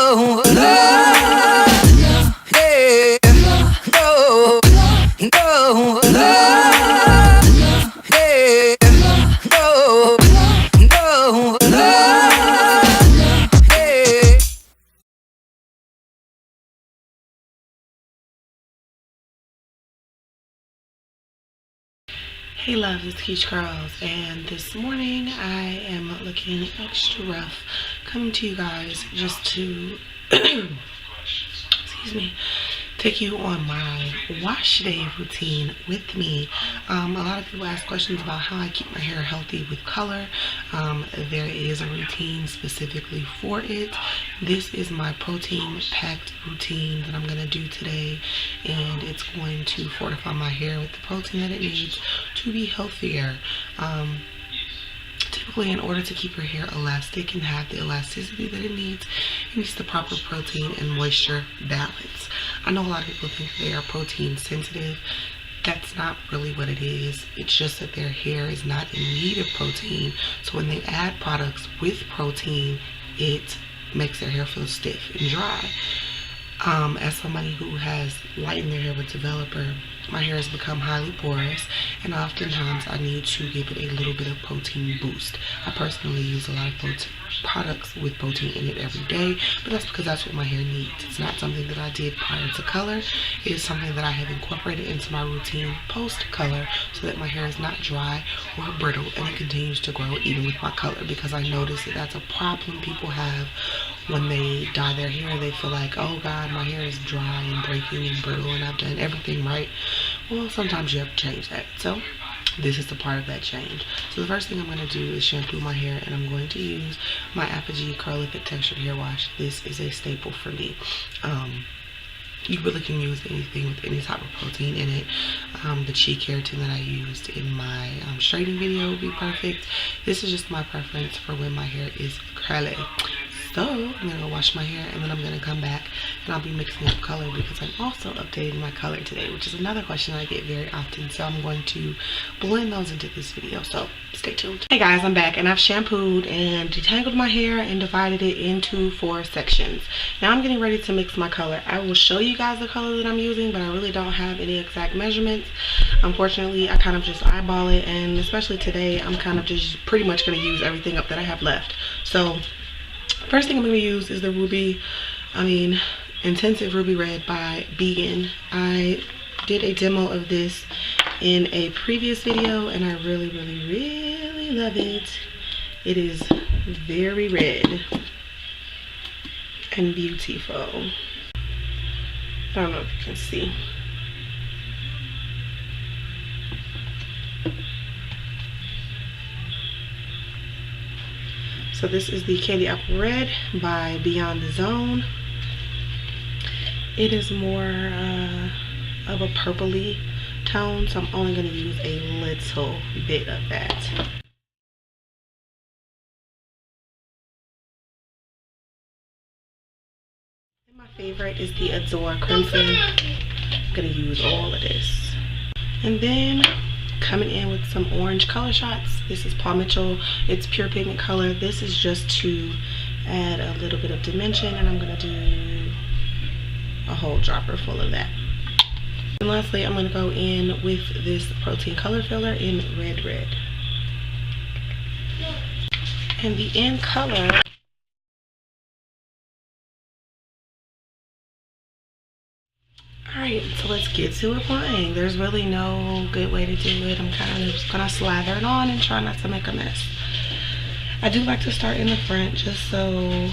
no, no, yeah, no, no, no, yeah, no, no, no, yeah. Hey loves, it's Keesh Curls, and this morning I am looking extra rough, coming to you guys just to excuse me, take you on my wash day routine with me. A lot of people ask questions about how I keep my hair healthy with color. There is a routine specifically for it. This is my protein packed routine that I'm going to do today, and it's going to fortify my hair with the protein that it needs to be healthier. Typically, in order to keep your hair elastic and have the elasticity that it needs the proper protein and moisture balance. I know a lot of people think they are protein sensitive. That's not really what it is. It's just that their hair is not in need of protein. So when they add products with protein, it makes their hair feel stiff and dry. As somebody who has lightened their hair with developer, my hair has become highly porous, and oftentimes I need to give it a little bit of protein boost. I personally use a lot of products with protein in it every day, but that's because that's what my hair needs. It's not something that I did prior to color. It is something that I have incorporated into my routine post color so that my hair is not dry or brittle and it continues to grow even with my color, because I notice that that's a problem people have when they dye their hair. They feel like, oh God, my hair is dry and breaking and brittle and I've done everything right. Well, sometimes you have to change that. So this is the part of that change. So the first thing I'm going to do is shampoo my hair, and I'm going to use my Aphogee Curlific textured hair wash. This is a staple for me. You really can use anything with any type of protein in it. The Shea Keratin that I used in my straightening video would be perfect. This is just my preference for when my hair is curly. So I'm gonna go wash my hair, and then I'm gonna come back and I'll be mixing up color because I'm also updating my color today, which is another question I get very often. So I'm going to blend those into this video, so stay tuned. Hey guys, I'm back, and I've shampooed and detangled my hair and divided it into 4 sections. Now I'm getting ready to mix my color. I will show you guys the color that I'm using, but I really don't have any exact measurements. Unfortunately, I kind of just eyeball it, and especially today I'm kind of just pretty much going to use everything up that I have left. So first thing I'm going to use is the Intensive Ruby Red by Bigen. I did a demo of this in a previous video, and I really love it. It is very red and beautiful. I don't know if you can see. So this is the Candy Apple Red by Beyond the Zone. It is more of a purpley tone, so I'm only going to use a little bit of that. And my favorite is the Adore Crimson. I'm going to use all of this. And then coming in with some orange color shots. This is Paul Mitchell. It's pure pigment color. This is just to add a little bit of dimension, and I'm going to do a whole dropper full of that. And lastly, I'm going to go in with this protein color filler in Red. And the end color, alright, so let's get to applying. There's really no good way to do it. I'm kind of just going to slather it on and try not to make a mess. I do like to start in the front just so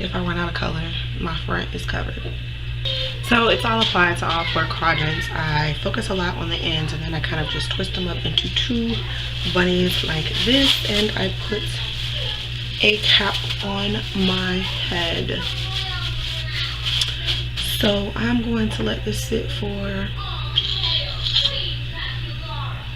if I run out of color, my front is covered. So it's all applied to all 4 quadrants. I focus a lot on the ends, and then I kind of just twist them up into 2 bunnies like this, and I put a cap on my head. So I'm going to let this sit for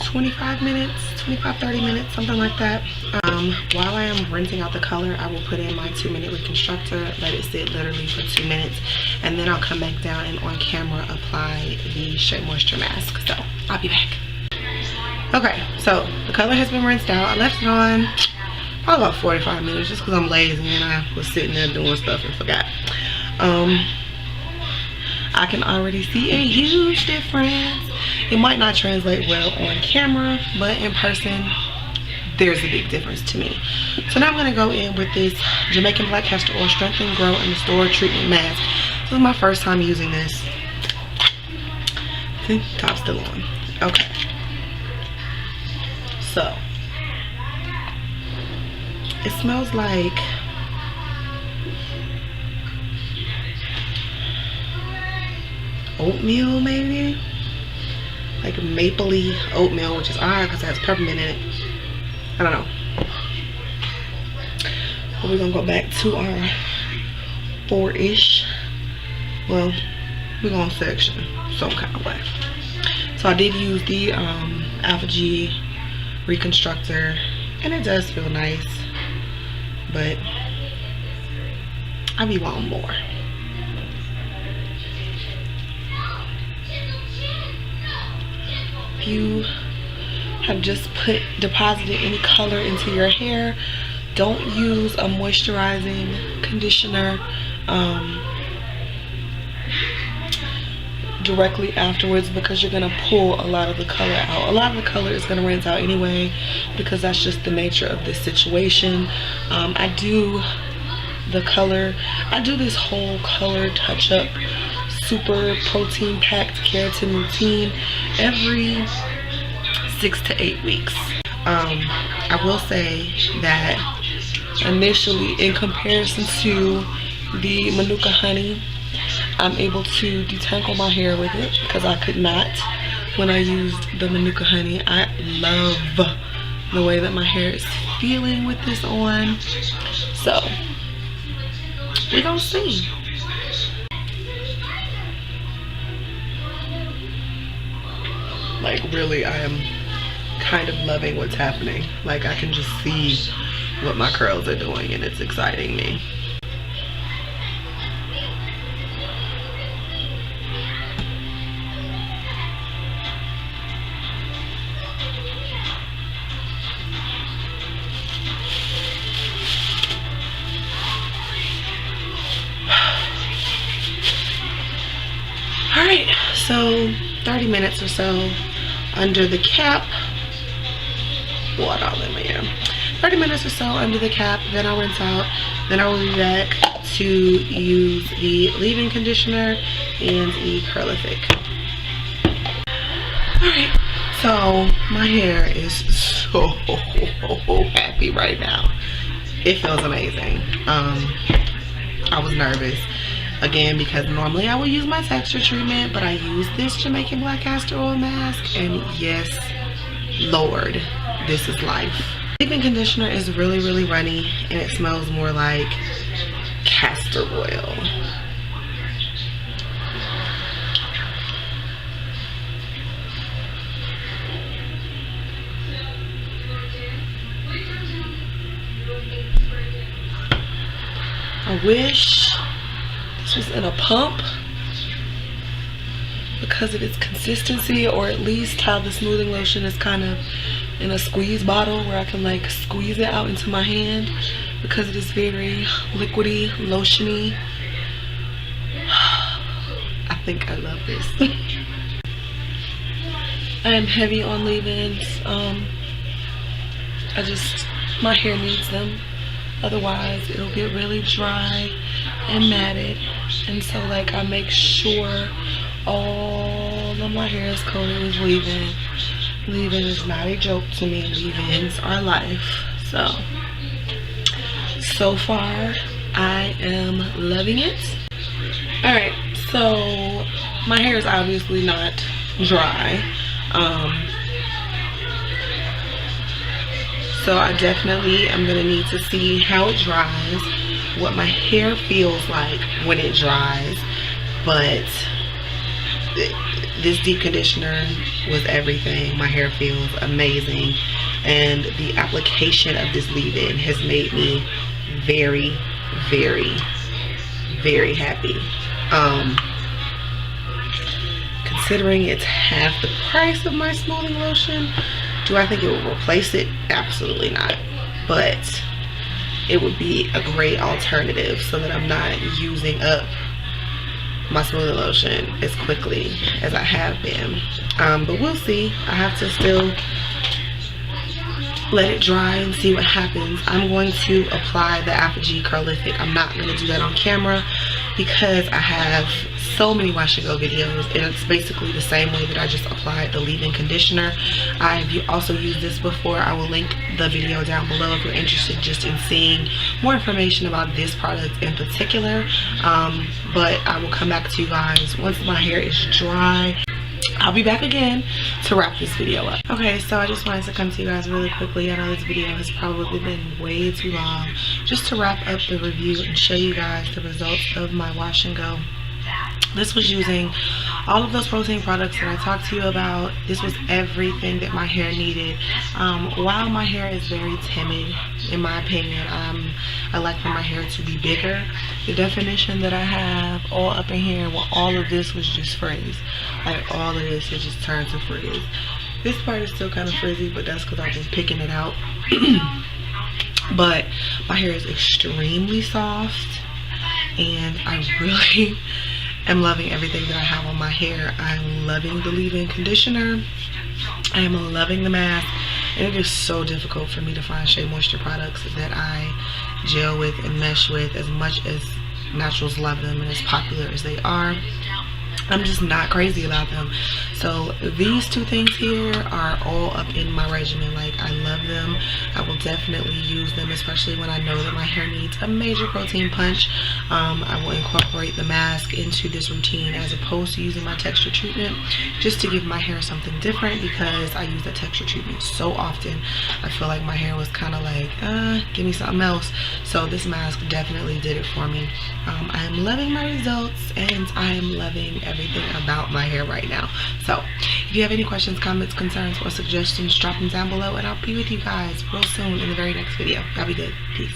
25 minutes, 25-30 minutes, something like that. While I am rinsing out the color, I will put in my 2-minute Reconstructor, let it sit literally for 2 minutes, and then I'll come back down and on camera apply the Shea Moisture Mask. So I'll be back. Okay, so the color has been rinsed out. I left it on probably about 45 minutes just because I'm lazy and I was sitting there doing stuff and forgot. I can already see a huge difference. It might not translate well on camera, but in person there's a big difference to me. So now I'm going to go in with this Jamaican Black Castor Oil Strengthen, Grow, and Restore Treatment Mask. This is my first time using this. See, top's still on. Okay. So, it smells like oatmeal, maybe? Like mapley oatmeal, which is odd because it has peppermint in it. I don't know. But we're gonna go back to our 4-ish. Well, we're gonna section some kind of way. So I did use the Aphogee Reconstructor, and it does feel nice, but I be wanting more. If you have just deposited any color into your hair, don't use a moisturizing conditioner directly afterwards, because you're going to pull a lot of the color out. A lot of the color is going to rinse out anyway, because that's just the nature of this situation. I do this whole color touch-up super protein packed keratin routine every 6 to 8 weeks. I will say that initially, in comparison to the Manuka honey, I'm able to detangle my hair with it, because I could not when I used the Manuka honey. I love the way that my hair is feeling with this on, so we're gonna see. Like, really, I am kind of loving what's happening. Like, I can just see what my curls are doing, and it's exciting me. Alright, so 30 minutes or so under the cap. Water all in my hair. 30 minutes or so under the cap, then I'll rinse out. Then I will be back to use the leave-in conditioner and the Curlific. Alright, so my hair is so happy right now. It feels amazing. I was nervous again, because normally I would use my texture treatment, but I use this Jamaican Black Castor Oil mask, and yes, Lord, this is life. Leave-in conditioner is really, really runny, and it smells more like castor oil. I wish this was in a pump because of its consistency, or at least how the smoothing lotion is kind of in a squeeze bottle where I can like squeeze it out into my hand, because it is very liquidy, lotiony. I think I love this. I am heavy on leave-ins. My hair needs them. Otherwise, it'll get really dry and matted. And so, like, I make sure all of my hair is coated with leave-in. Leave-in is not a joke to me. Leave-ins are life. So far, I am loving it. Alright, so my hair is obviously not dry. So I definitely am going to need to see how it dries, what my hair feels like when it dries. But this deep conditioner was everything. My hair feels amazing. And the application of this leave-in has made me very, very, very happy. Considering it's half the price of my smoothing lotion, do I think it will replace it? Absolutely not. But it would be a great alternative so that I'm not using up my smoothing lotion as quickly as I have been. But we'll see. I have to still let it dry and see what happens. I'm going to apply the Aphogee Curlific. I'm not going to do that on camera because I have so many wash and go videos, and it's basically the same way that I just applied the leave-in conditioner. I've also used this before. I will link the video down below if you're interested just in seeing more information about this product in particular. But I will come back to you guys once my hair is dry. I'll be back again to wrap this video up. Okay, so I just wanted to come to you guys really quickly. I know this video has probably been way too long. Just to wrap up the review and show you guys the results of my wash and go. This was using all of those protein products that I talked to you about. This was everything that my hair needed. While my hair is very timid, in my opinion, I like for my hair to be bigger. The definition that I have all up in here, well, all of this was just frizz. Like all of this, it just turned to frizz. This part is still kind of frizzy, but that's because I've been picking it out. But my hair is extremely soft, and I really am loving everything that I have on my hair. I'm loving the leave-in conditioner. I am loving the mask, and it is so difficult for me to find Shea Moisture products that I gel with and mesh with. As much as naturals love them and as popular as they are, I'm just not crazy about them. So these two things here are all up in my regimen. Like, I love them. I will definitely use them, especially when I know that my hair needs a major protein punch. I will incorporate the mask into this routine as opposed to using my texture treatment, just to give my hair something different, because I use that texture treatment so often. I feel like my hair was kind of like, give me something else. So this mask definitely did it for me. I am loving my results, and I am loving everything about my hair right now. So if you have any questions, comments, concerns, or suggestions, drop them down below, and I'll be with you guys real soon in the very next video. Y'all be good. Peace.